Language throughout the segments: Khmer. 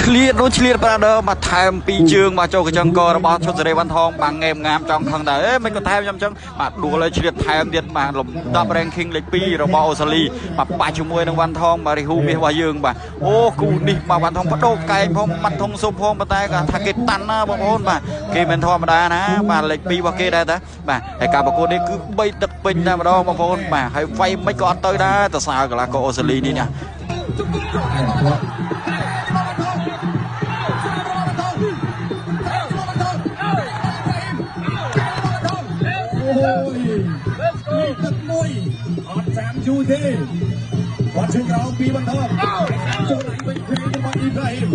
ឆ្លៀតប្រាដមកថែមពីជើងមកចូលកញ្ចឹងករបស់ឈុតសេរីវ៉ាន់ថងបាំងងេមងាមចង់ខឹងដែរមិនក៏ថែមខ្ញុំអញ្ចឹងបាទដួលឲ្យឆ្លៀតថែមទៀតបាទលំដាប់ ranking លេខ2របស់អូស្ត្រាលីបាទប៉ះជាមួយនឹងវ៉ាន់ថងបាទរីហ៊ូមាសរបស់យើងបាទអូគូនេះបាទវ៉ាន់ថងបដូរកែងផងបាត់ធំសុំផងប៉ុន្តែក៏ថាគេតាន់ណាបងប្អូនបាទគេមិនធម្មតាណាបាទលេខ2របស់គេដែរតាបាទហើយការប្រកួតនេះគឺ3ទឹកពេញតែម្ដងបងប្អូនបាទហើយវាយមិនក៏អត់ទៅដែរតសើកីឡាករអូស្ត្រាលីនេះណាទឹកមួយអត់ចាំយូរទេគាត់ជើងក្រោមពីបន្តចូលឡើងវិញគ្រីរបស់អ៊ីប្រាហ៊ីម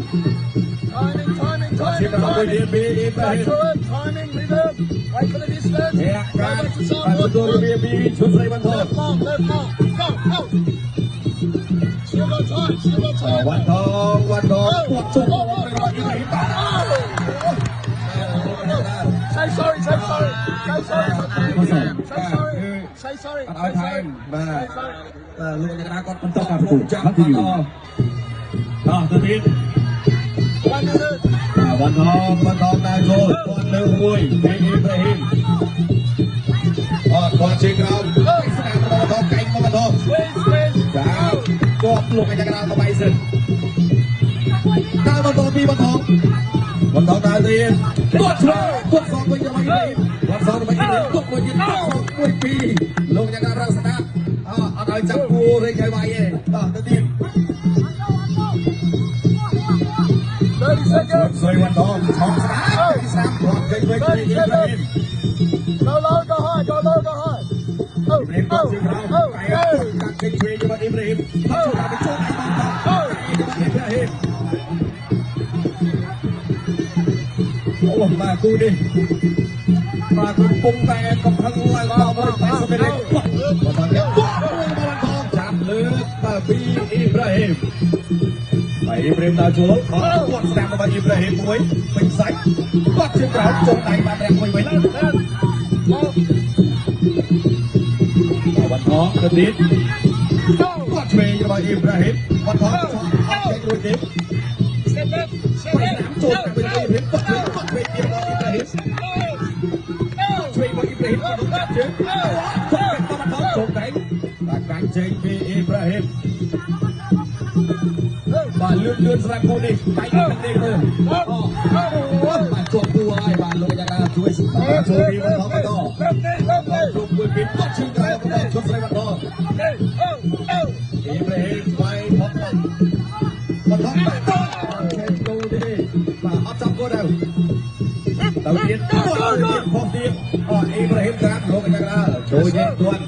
គាត់ជើងក្រោមវិញអ៊ីប្រាហ៊ីម timing rhythm wait for the distance អ្នកការបានទទួលវាពីឈុតស្រីបន្ត left mark go go still got time វ៉ាន់ថងគាត់ចូលរបស់អ៊ីប្រាហ៊ីម say sorry say sorryអត់ឲ្យថែមបាទលោកអ្នកណាគាត់បន្តការប្រកួតចាំបន្តទៅទៀតវ៉ាន់ថងដែរចូលគាត់លើមួយពីអ៊ីប្រាហ៊ីមគាត់ជិះក្រោមស្នាមបន្តកែងមកបន្តចាគាត់លោកអ្នកណាទៅបៃសិនដើរបន្តពីបន្តដើរទៀតគាត់ឆ្លងគាត់សងវិញរបស់អ៊ីប្រាហ៊ីមគាត់សងរបស់អ៊ីប្រាហ៊ីមទុកមួយទៀតមួយពីរលោកអ្នកណារកស្ដាប់អត់ឲ្យចាប់គូរេខៃវាយទេទៅទៀត30 seconds ស្រីវ៉ាន់ថងឆោតស្ដាប់ទី3គាត់ចេញវិញពីអ៊ីប្រាហ៊ីម go low go high គាត់ជិះក្រោមកាត់ចេញវិញរបស់អ៊ីប្រាហ៊ីមគាត់ចូលទៅចូលអ៊ីប្រាហ៊ីមអូបាទគូនេះបាទកំពុងតែកំហឹងឡើងដល់80នាទីគាត់ចាប់លើពីអ៊ីប្រាហ៊ីមហើយអ៊ីប្រាហ៊ីមដល់ចូលគាត់ស្ដាប់របស់អ៊ីប្រាហ៊ីមមួយពេញសាច់គាត់ជិះក្រោមចូលដៃបានរាំងវិញវ៉ាន់ថងទៅទៀតគាត់ឆ្វេងរបស់អ៊ីប្រាហ៊ីមវ៉ាន់ថងចេញរួចទេចូលទៅវិញអ៊ីប្រាហ៊ីមគាត់ឆ្វេងទៀតរបស់អ៊ីប្រាហ៊ីមឆ្វេងរបស់អ៊ីប្រាហ៊ីមគាត់ជើងគាត់ទៅបន្តចូលដៃបាទកាញ់ចេញពីអ៊ីប្រាហ៊ីមបាទលឿនសម្រាប់គូនេះដៃនេះទៅបាទជាប់គូហើយបាទលោកយ៉ាដាជួយចូលពីបន្តជួបមួយពីគាត់ជើងក្រៅបន្តជប់ស្រីបន្តអ៊ីប្រាហ៊ីមវាយផុតបន្តចេញគូនេះបាទអត់ចាប់គូដែរទៅទៀតផុតទៀតអ៊ីប្រាហ៊ីមក្រាបលោកយ៉ាដាជួយយកគាត់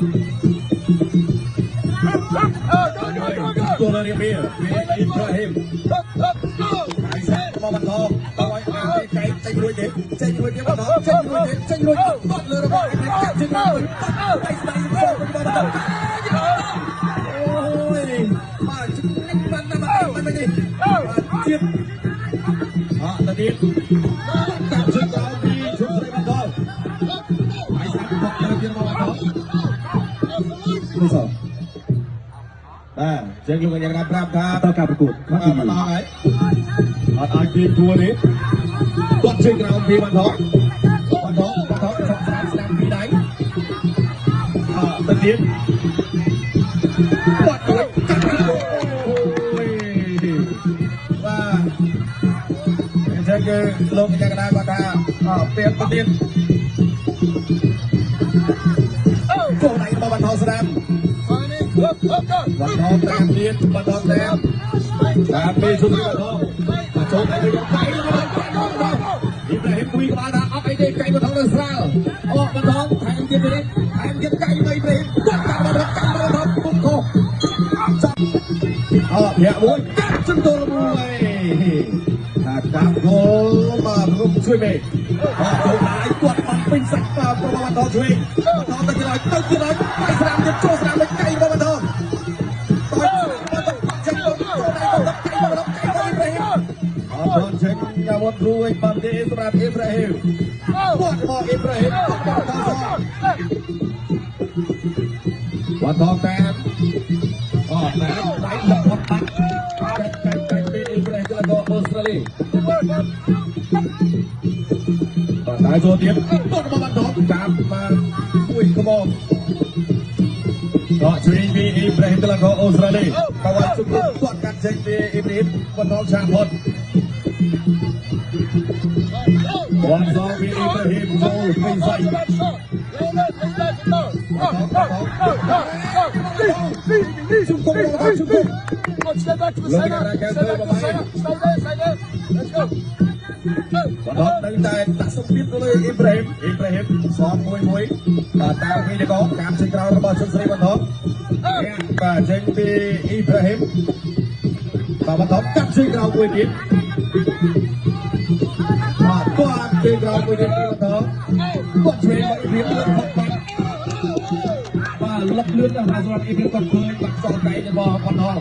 ตัวเรียบเรียบอิบราฮิมไอ้แซ่บมันทองเอาไว้ไก่ใจรวยเด็กใจรวยเด็กมันทองใจรวยเด็กใจรวยบอลเลยระเบิดไอ้แก่จึงเลยไอ้สไตล์โซ่มันทองโอ้ยมาจุดนี้มันไม่ดีเจี๊ยบตอนนี้ตัดชุดเรามีชุดอะไรมันทองไอ้แซ่บบอกเลยเพียงมันทองไม่สองเจ้าลูกยังรับรับท่าต่อการประกวดมาต่อไงอดกีบตัวนี้กดชิงเราพีมันท้องสองสามพีไหนตะเกียบกดเลยจับว่าเจ้าลูกยังได้มาท่าเปลี่ยนตะเกียบโก้ไหนมาบันทองแสดงวันทองแต้มเดียนวันทองแต้มมีชุดวันทองโจมไปยังไงอิบราฮิมคุยกับอาเอาไปเด็กไก่วันทองเดินสลาออกวันทองแทงเดียนไปนี้แทงเดียนไก่ไปอิบราฮิมกดการวันทองปุ๊บโคจับเนี่ยบุ้ยจับตัวละบุ้ยถ้าจับโกมาลุกช่วยเมย์โจมไหนกดมันเป็นสักมาประมาณวันทองช่วยวันทองตะกี้หน่อยไปสนามจะโจสนามเลยไก่วันทองเช็คยาวรวยบังเดสราอิบราฮิมบอลบอลอิบราฮิมบอลทองวันทองแต้มแต้มไหลหลบปัดไก่เป็นอิบราฮิมแล้วก็ออสเตรเลีย ទេតែចូលទៀតទៅរបស់បាត់ដកតាមមកមួយក្បោដល់ជួយពីអ៊ីប្រាហ៊ីមទៅដល់អូស្ត្រាលីបើវ៉ាជុំគាត់កាត់ចេញពីអ៊ីប្រាហ៊ីមបន្តឆាផុតวันสองมีอิบราฮิมโจไม่ใส่ชุบกุ้งชุบกุ้งลงกันแกเตยมาไหมบอลตั้งใจตัดสปีดเลยอิบราฮิมซ้อมมวยตามมีเด็กการชิงเราระบาดชุดสีวันทองเนี่ยก็เจงปีอิบราฮิมวันทองจับชิงเรามวยดิบตัวเก่งเราไปเรียนกันเถอะก็เทรนไปเรียนเรื่องของมันว่าลับเลือดนะครับสำหรับอีกเรื่องก็เคยปักซอกไก่ในบ่อพันทอง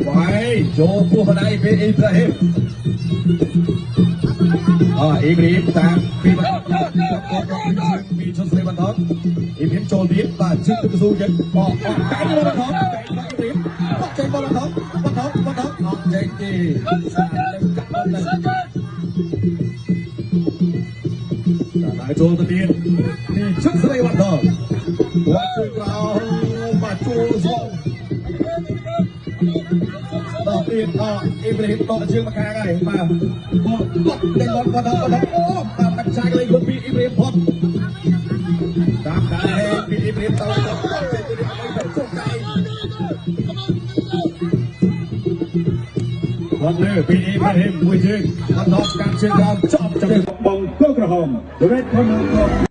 ไว้โจผู้คนใดเป็นอิบราฮิมอิบราฮิมตามปีบันทองมีชนสเลบันทองอิบราฮิมโจดีป่าชิดตุกซูยันบ่อไก่ในบันทองไก่บันทองเก่งบันทองเก่งดีนายโจตะเดียนนี่ชุดสเลวันทองวัดจุกเรามาจูซองต่อเปลี่ยนอิบราฮิมต่อเชือกมาแข่งไงมาก็เด็กบอลวันทองโอ้ตามกันชายเลยคนปีอิบราฮิมพอดตามกันให้ปีอิบราฮิมต่อจากเป็นตัวเดียวไม่เป็นโชคใจวันนี้ปีอิบราฮิมมวยจริงวันทองการเชียงรายชอบจังบอลเพื่อกระหองเรดคอม